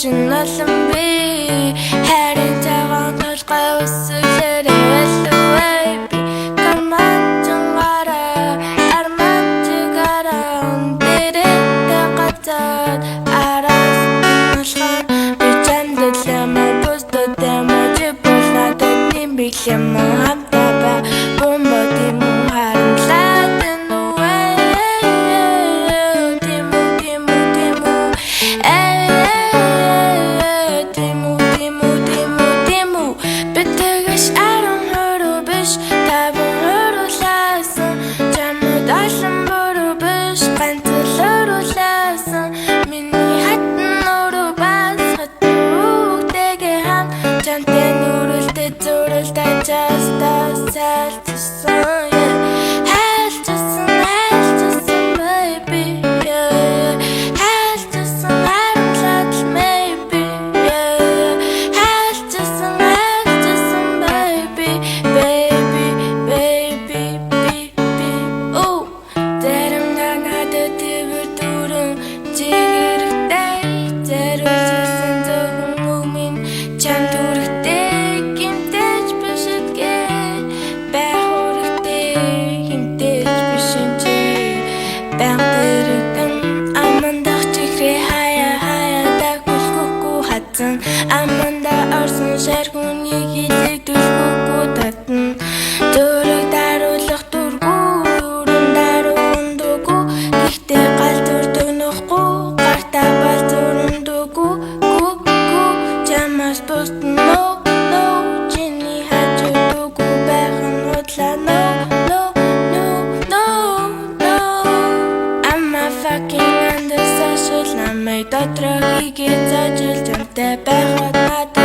Налан би харин цагаан толгой үсгэлээрээ baby каманчангара арматчигаран дэрэгдэ гацаад араас налхан би чандлама бустодама жиполнад нимбилэм хамтаба бомбодим харамлаад Amanda орсон шаргуунийг хилэг дүлгүүгүй татна дөрөг даруулах дургүй өрөн даруундаггүй гэхдээ гал зүрдэг нөхгүй гартаа бал зүрэндаггүй чамаас бусна no чиний хажуудаггүй байх нь худлаа no I'm a fucking under social намайг дотроо хийгээд заажилж амтай байхад